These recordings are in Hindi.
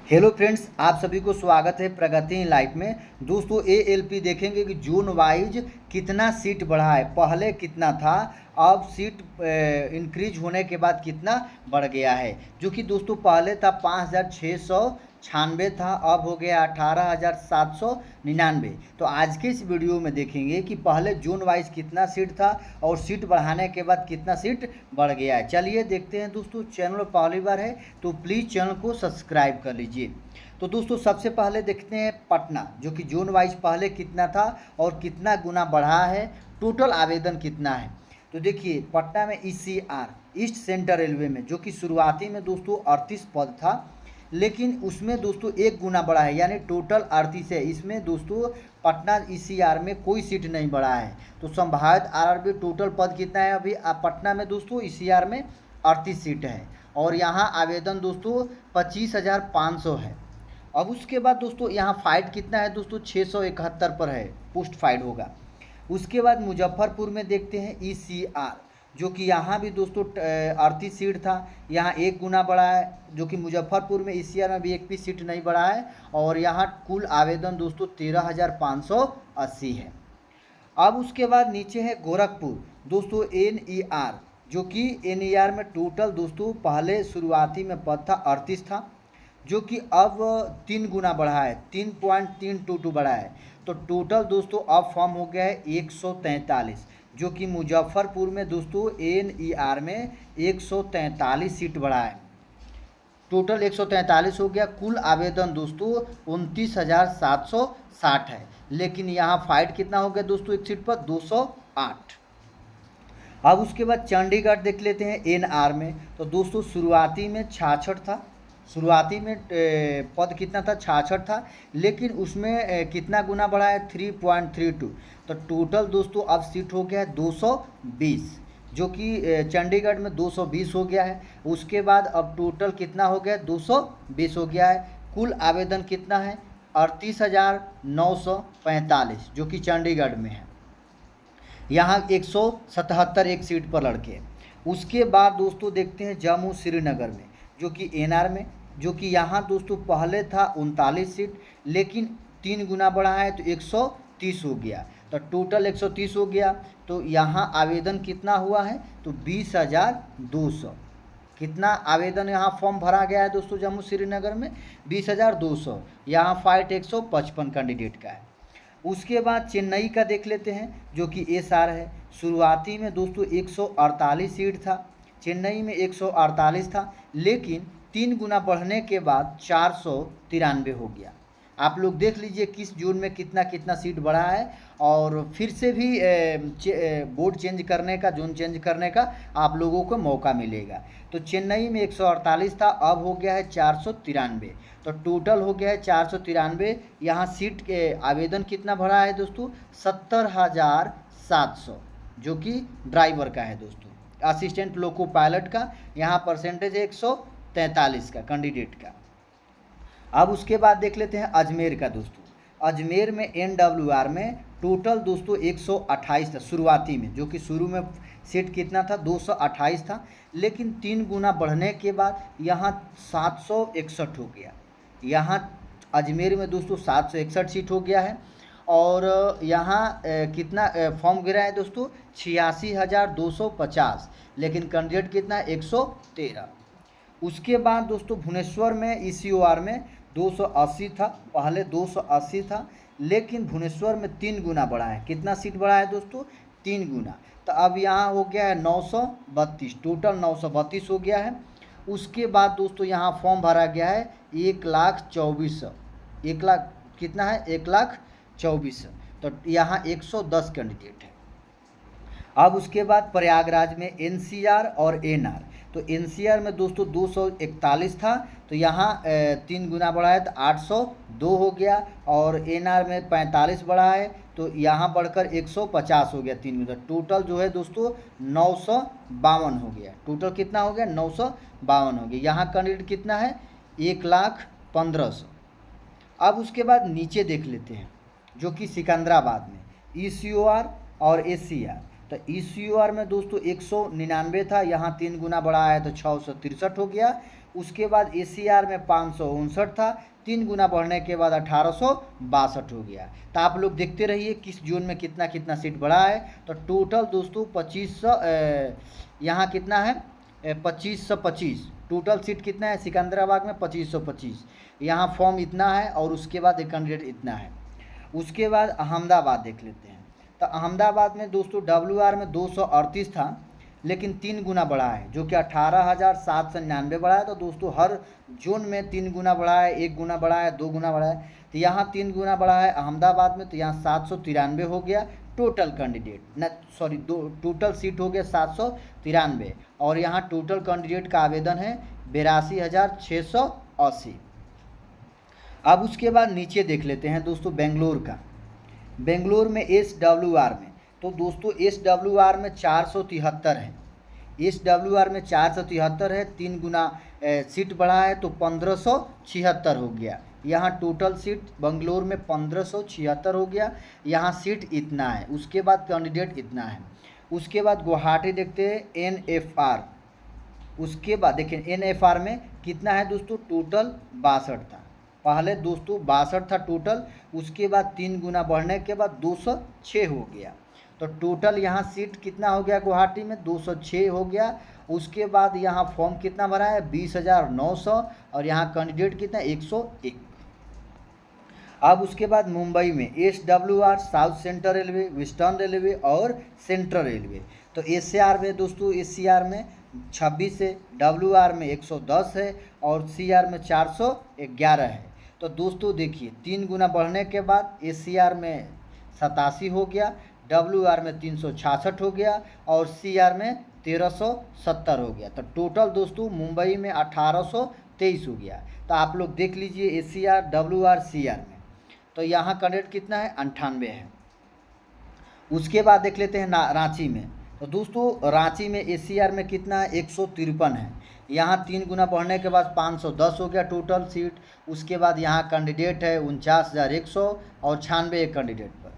हेलो फ्रेंड्स, आप सभी को स्वागत है प्रगति इन लाइफ में। दोस्तों एएलपी देखेंगे कि जोन वाइज कितना सीट बढ़ा है। पहले कितना था, अब सीट इंक्रीज होने के बाद कितना बढ़ गया है। जो कि दोस्तों पहले था 5,696 था, अब हो गया 18,799। तो आज के इस वीडियो में देखेंगे कि पहले जोन वाइज कितना सीट था और सीट बढ़ाने के बाद कितना सीट बढ़ गया है। चलिए देखते हैं दोस्तों। चैनल पहली बार है तो प्लीज़ चैनल को सब्सक्राइब कर लीजिए। तो दोस्तों सबसे पहले देखते हैं पटना, जो कि जोन वाइज पहले कितना था और कितना गुना बढ़ा है, टोटल आवेदन कितना है। तो देखिए पटना में ईसीआर ईस्ट सेंट्रल रेलवे में, जो कि शुरुआती में दोस्तों 38 पद था, लेकिन उसमें दोस्तों एक गुना बढ़ा है, यानी टोटल 38 है। इसमें दोस्तों पटना ईसीआर में कोई सीट नहीं बढ़ा है। तो संभावित आरआरबी टोटल पद कितना है अभी पटना में दोस्तों ईसीआर में 38 सीट है, और यहाँ आवेदन दोस्तों 25,500 है। अब उसके बाद दोस्तों यहाँ फाइट कितना है दोस्तों, 671 पर है, पोस्ट फाइट होगा। उसके बाद मुजफ्फरपुर में देखते हैं ईसीआर, जो कि यहाँ भी दोस्तों 38 सीट था, यहाँ एक गुना बढ़ा है। जो कि मुजफ्फरपुर में ईसीआर में भी एक भी सीट नहीं बढ़ा है, और यहाँ कुल आवेदन दोस्तों 13,580 है। अब उसके बाद नीचे है गोरखपुर दोस्तों एनईआर, जो कि एनईआर में टोटल दोस्तों पहले शुरुआती में पद था 38 था, जो कि अब 3 गुना बढ़ा है, 3.322 बढ़ा है। तो टोटल दोस्तों अब फॉर्म हो गया है 143, जो कि मुजफ्फरपुर में दोस्तों एनईआर में 143 सीट बढ़ा है। टोटल 143 हो गया। कुल आवेदन दोस्तों 29,760 है, लेकिन यहाँ फाइट कितना हो गया दोस्तों एक सीट पर 208। अब उसके बाद चंडीगढ़ देख लेते हैं एनआर में। तो दोस्तों शुरुआती में 66 था, शुरुआती में पद कितना था 66 था, लेकिन उसमें कितना गुना बढ़ा है 3.32। तो टोटल दोस्तों अब सीट हो गया है 220, जो कि चंडीगढ़ में 220 हो गया है। उसके बाद अब टोटल कितना हो गया 220 हो गया है। कुल आवेदन कितना है 38,945, जो कि चंडीगढ़ में है। यहाँ 177 एक सीट पर लड़के। उसके बाद दोस्तों देखते हैं जम्मू श्रीनगर में, जो कि एनआर में, जो कि यहाँ दोस्तों पहले था 39 सीट, लेकिन 3 गुना बढ़ा है तो 130 हो गया। तो टोटल 130 हो गया। तो यहाँ आवेदन कितना हुआ है तो 20,200। कितना आवेदन यहाँ फॉर्म भरा गया है दोस्तों जम्मू श्रीनगर में 20,200। यहाँ फाइट 155 कैंडिडेट का है। उसके बाद चेन्नई का देख लेते हैं, जो कि एसआर है। शुरुआती में दोस्तों 148 सीट था, चेन्नई में 148 था, लेकिन 3 गुना बढ़ने के बाद 493 हो गया। आप लोग देख लीजिए किस जोन में कितना कितना सीट बढ़ा है, और फिर से भी बोर्ड चेंज करने का, जोन चेंज करने का आप लोगों को मौका मिलेगा। तो चेन्नई में 148 था, अब हो गया है 493। तो टोटल हो गया है 493। यहाँ सीट के आवेदन कितना भरा है दोस्तों 70,700, जो कि ड्राइवर का है दोस्तों। असिस्टेंट लोको पायलट का यहाँ परसेंटेज है 143 का कैंडिडेट का। अब उसके बाद देख लेते हैं अजमेर का दोस्तों। अजमेर में एनडब्ल्यूआर में टोटल दोस्तों 128 था शुरुआती में, जो कि शुरू में सीट कितना था 228 था, लेकिन 3 गुना बढ़ने के बाद यहाँ 761 हो गया। यहाँ अजमेर में दोस्तों 761 सीट हो गया है। और यहाँ कितना फॉर्म गिरा है दोस्तों 86,250, लेकिन कैंडिडेट कितना है 113। उसके बाद दोस्तों भुवनेश्वर में ईसीओआर में 280 था, पहले 280 था, लेकिन भुवनेश्वर में 3 गुना बढ़ा है। कितना सीट बढ़ा है दोस्तों 3 गुना। तो अब यहाँ हो गया है 932, टोटल 932 हो गया है। उसके बाद दोस्तों यहाँ फॉर्म भरा गया है 1,24,000, 1,00,000 कितना है 1,24,000। तो यहाँ 110 कैंडिडेट है। अब उसके बाद प्रयागराज में एनसीआर और एनआर। तो एनसीआर में दोस्तों 241 था, तो यहाँ 3 गुना बढ़ा है तो 802 हो गया, और एनआर में 45 बढ़ा है तो यहाँ बढ़कर 150 हो गया 3 गुना। टोटल जो है दोस्तों 952 हो गया। टोटल कितना हो गया 952 हो गया। यहाँ कैंडिडेट कितना है 1,15,000। अब उसके बाद नीचे देख लेते हैं, जो कि सिकंदराबाद में ईसीओआर और एसीआर। तो ECOR में दोस्तों 199 था, यहाँ 3 गुना बढ़ा है तो 663 हो गया। उसके बाद ACR में 559 था, 3 गुना बढ़ने के बाद 1862 हो गया। तो आप लोग देखते रहिए किस जोन में कितना कितना सीट बढ़ा है। तो टोटल दोस्तों 2500, यहाँ कितना है 2525 टोटल सीट कितना है सिकंदराबाद में 2525, यहाँ फॉर्म इतना है और उसके बाद एक कैंडिडेट इतना है। उसके बाद अहमदाबाद देख लेते हैं। तो अहमदाबाद में दोस्तों WR में 238 था, लेकिन 3 गुना बढ़ा है जो कि 18,799 बढ़ा है। तो दोस्तों हर जोन में 3 गुना बढ़ा है, 1 गुना बढ़ा है, 2 गुना बढ़ा है। तो यहाँ 3 गुना बढ़ा है अहमदाबाद में, तो यहाँ 793 हो गया टोटल कैंडिडेट, न सॉरी टोटल सीट हो गया 793, और यहाँ टोटल कैंडिडेट का आवेदन है 82,680। अब उसके बाद नीचे देख लेते हैं दोस्तों बेंगलोर का। बेंगलोर में SWR में, तो दोस्तों SWR में 473 है, SWR में 473 है, 3 गुना सीट बढ़ा है तो 1576 हो गया। यहाँ टोटल सीट बेंगलोर में 1576 हो गया, यहाँ सीट इतना है। उसके बाद कैंडिडेट इतना है। उसके बाद गुवाहाटी देखते हैं NFR। उसके बाद देखिए NFR में कितना है दोस्तों, टोटल 62 था, पहले दोस्तों 62 था टोटल, उसके बाद 3 गुना बढ़ने के बाद 206 हो गया। तो टोटल यहाँ सीट कितना हो गया गुवाहाटी में 206 हो गया। उसके बाद यहाँ फॉर्म कितना भरा है 20,900, और यहाँ कैंडिडेट कितना 101। अब उसके बाद मुंबई में SWR south central railway, western railway और सेंट्रल रेलवे। तो SCR में दोस्तों SCR में 26 है, WR में 110 है और CR में 411 है। तो दोस्तों देखिए 3 गुना बढ़ने के बाद SCR में 87 हो गया, WR में 366 हो गया और CR में 1370 हो गया। तो टोटल दोस्तों मुंबई में 1823 हो गया। तो आप लोग देख लीजिए SCR, WR, CR में, तो यहाँ कैंडिडेट कितना है 98 है। उसके बाद देख लेते हैं रांची में। तो दोस्तों रांची में SCR में कितना है 153 है, यहाँ 3 गुना बढ़ने के बाद 510 हो गया टोटल सीट। उसके बाद यहाँ कैंडिडेट है 49,100 और 96 कैंडिडेट पर।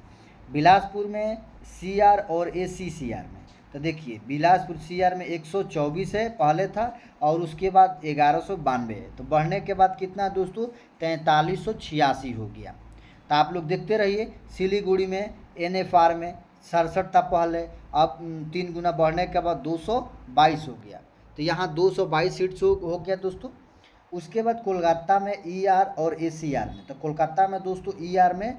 बिलासपुर में CR और ACCR में, तो देखिए बिलासपुर CR में 124 है पहले था, और उसके बाद 1192 है। तो बढ़ने के बाद कितना दोस्तों 4386 हो गया। तो आप लोग देखते रहिए। सिलीगुड़ी में NFR में 67 था पहले, अब 3 गुना बढ़ने के बाद 222 हो गया। तो यहाँ 222 सीट्स हो गया दोस्तों। उसके बाद कोलकाता में ER और ACR में, तो कोलकाता में दोस्तों ER में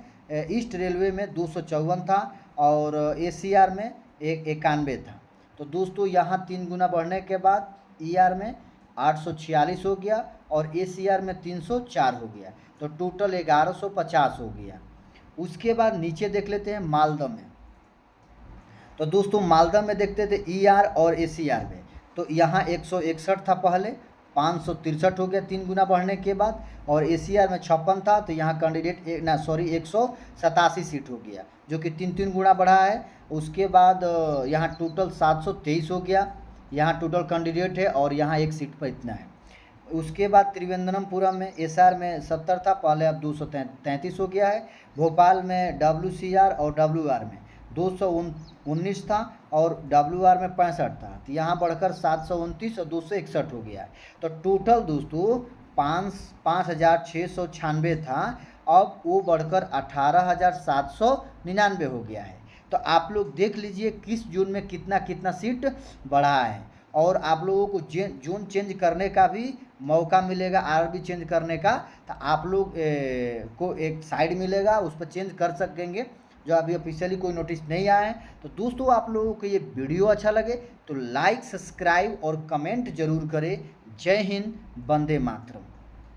ईस्ट रेलवे में 254 था और ACR में 91 था। तो दोस्तों यहाँ 3 गुना बढ़ने के बाद ER में 846 हो गया और ACR में 304 हो गया। तो टोटल 1150 हो गया। उसके बाद नीचे देख लेते हैं मालदा में। तो दोस्तों मालदा में देखते थे ER और ACR में, तो यहाँ 161 था पहले, 563 हो गया 3 गुना बढ़ने के बाद, और ACR में 56 था। तो यहाँ कैंडिडेट 187 सीट हो गया जो कि 3 गुना बढ़ा है। उसके बाद यहाँ टोटल 723 हो गया, यहाँ टोटल कैंडिडेट है और यहाँ 1 सीट पर इतना है। उसके बाद त्रिवेंद्रमपुरम में SR में 70 था पहले, अब 233 हो गया है। भोपाल में WCR और WR में 219 था और WR में 65 था, तो यहाँ बढ़कर 729 और 261 हो गया है। तो टोटल दोस्तों 5,696 था, अब वो बढ़कर 18,799 हो गया है। तो आप लोग देख लीजिए किस जोन में कितना कितना सीट बढ़ा है, और आप लोगों को जोन चेंज करने का भी मौका मिलेगा, RB चेंज करने का। तो आप लोग को एक साइड मिलेगा, उस पर चेंज कर सकेंगे, जो अभी ऑफिशियली कोई नोटिस नहीं आया है। तो दोस्तों आप लोगों को ये वीडियो अच्छा लगे तो लाइक, सब्सक्राइब और कमेंट जरूर करें। जय हिंद, वंदे मातरम।